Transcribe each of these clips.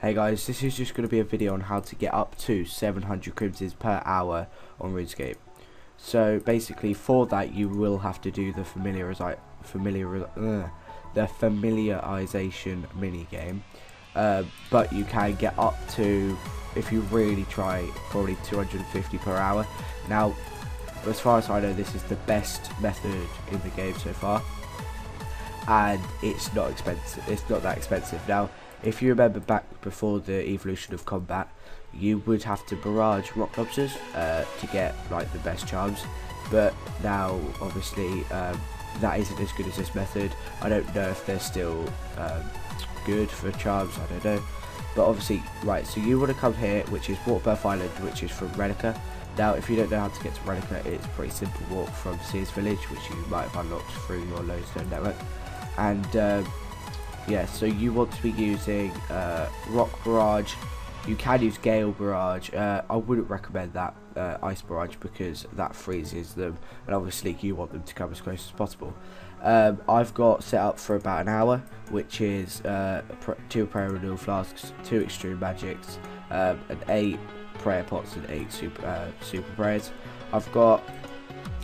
Hey guys, this is just going to be a video on how to get up to 700 crimsons per hour on Runescape. So basically for that you will have to do the familiarization mini game, but you can get up to, if you really try, probably 250 per hour. Now as far as I know, this is the best method in the game so far, and it's not expensive. It's not that expensive. Now if you remember back before the evolution of combat, you would have to barrage rock lobsters to get like the best charms, but now obviously that isn't as good as this method. I don't know if they're still good for charms, I don't know, but obviously, right, so you want to come here, which is Waterbuff Island, which is from Renica. Now if you don't know how to get to Renica, it's a pretty simple walk from Sears Village, which you might have unlocked through your Lodestone network. And yeah, so you want to be using Rock Barrage. You can use Gale Barrage. I wouldn't recommend that Ice Barrage because that freezes them, and obviously you want them to come as close as possible. I've got set up for about an hour, which is 2 prayer renewal flasks, 2 extreme magics, and 8 prayer pots and 8 super prayers. I've got,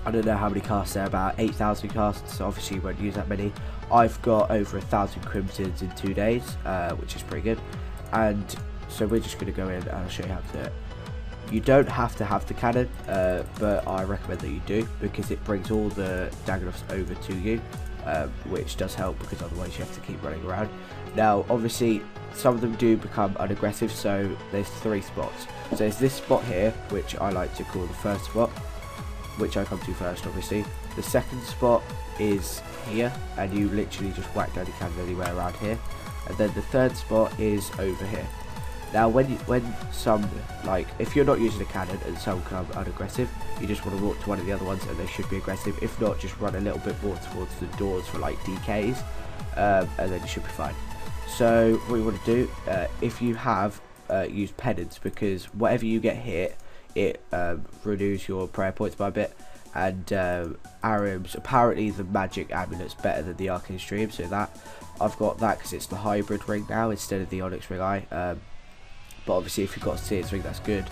I don't know how many casts there, about 8,000 casts, so obviously you won't use that many. I've got over 1,000 crimsons in 2 days, which is pretty good. And so we're just going to go in and I'll show you how to do it. You don't have to have the cannon, but I recommend that you do, because it brings all the Dagganoffs over to you, which does help, because otherwise you have to keep running around. Now obviously some of them do become unaggressive, so there's 3 spots. So there's this spot here, which I like to call the first spot, which I come to first obviously. The second spot is here, and you literally just whack down your cannon anywhere around here. And then the third spot is over here. Now when some, like, if you're not using a cannon and some become unaggressive, you just want to walk to one of the other ones and they should be aggressive. If not, just run a little bit more towards the doors for like DKs, and then you should be fine. So what you want to do, if you have use penance, because whatever you get hit, it renews your prayer points by a bit. And Arim's, apparently the magic amulet's better than the arcane stream, so that I've got that because it's the hybrid ring now instead of the onyx ring eye. But obviously if you've got a Sears ring, that's good.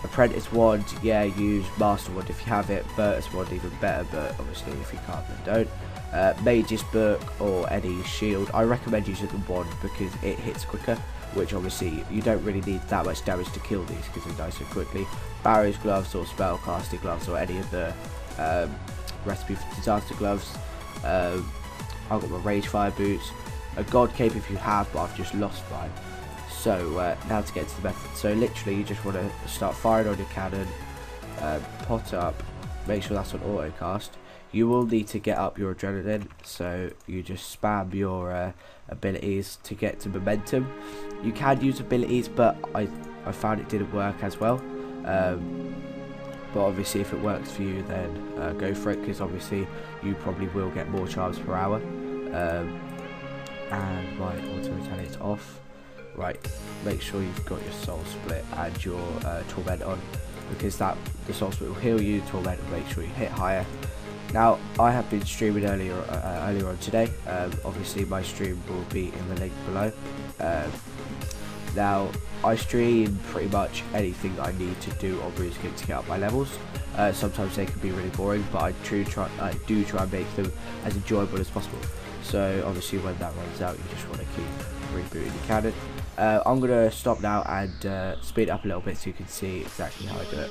Apprentice wand, yeah, use master wand if you have it. Virtus wand even better, but obviously if you can't, then don't. Mage's book or any shield, I recommend using the wand because it hits quicker, which obviously you don't really need that much damage to kill these because they die so quickly. Barrow's gloves or spell casting gloves or any of the recipe for disaster gloves. I've got my rage fire boots, a god cape if you have, but I've just lost mine. So now to get to the method. So literally you just want to start firing on your cannon, pot up, make sure that's on auto cast. You will need to get up your adrenaline, so you just spam your abilities to get to momentum. You can use abilities, but I found it didn't work as well. But obviously if it works for you, then go for it, because obviously you probably will get more charms per hour. And my auto retaliate's off. Right, make sure you've got your soul split and your torment on, because the soul split will heal you, torment will make sure you hit higher. Now I have been streaming earlier on today. Obviously my stream will be in the link below. Now I stream pretty much anything that I need to do on Runescape to get up my levels. Sometimes they can be really boring, but I do try and make them as enjoyable as possible. So obviously when that runs out, you just want to keep rebooting your cannon. I'm going to stop now and speed it up a little bit so you can see exactly how I do it.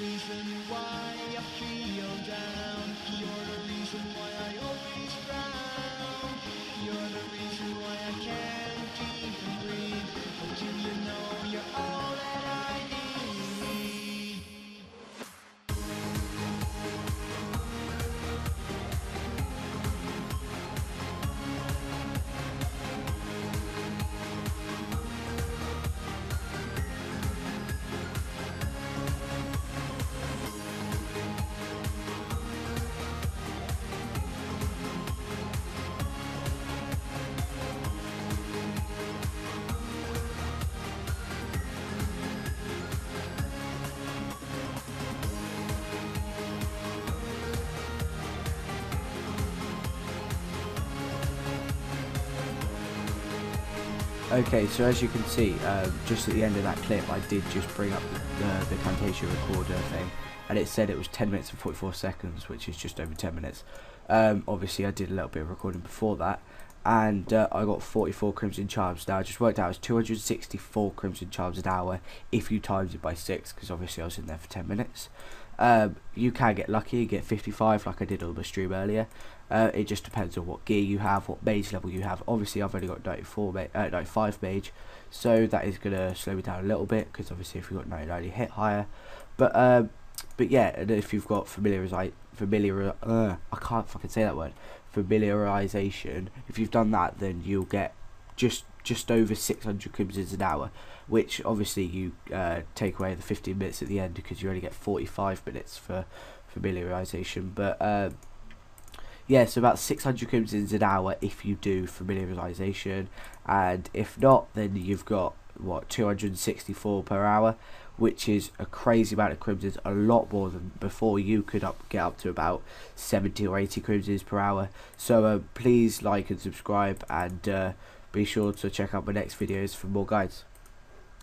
reason why I feel down. You're the reason why I always frown. You're the reason why I can't even breathe. But do you know you're all that I need? Okay, so as you can see, just at the end of that clip, I did just bring up the Camtasia recorder thing, and it said it was 10 minutes and 44 seconds, which is just over 10 minutes. Obviously, I did a little bit of recording before that, and I got 44 Crimson Charms. Now, I just worked out it was 264 Crimson Charms an hour if you times it by 6, because obviously I was in there for 10 minutes. You can get lucky, get 55 like I did on the stream earlier. It just depends on what gear you have, what mage level you have. Obviously I've only got 95 mage, so that is going to slow me down a little bit, because obviously if you've got 99 you hit higher. But yeah, and if you've got familiarization, if you've done that, then you'll get just over 600 crimsons an hour, which obviously you take away the 15 minutes at the end, because you only get 45 minutes for familiarization. But yeah, so about 600 crimsons an hour if you do familiarization, and if not, then you've got what, 264 per hour, which is a crazy amount of crimsons, a lot more than before. You could get up to about 70 or 80 crimsons per hour. So please like and subscribe, and be sure to check out my next videos for more guides.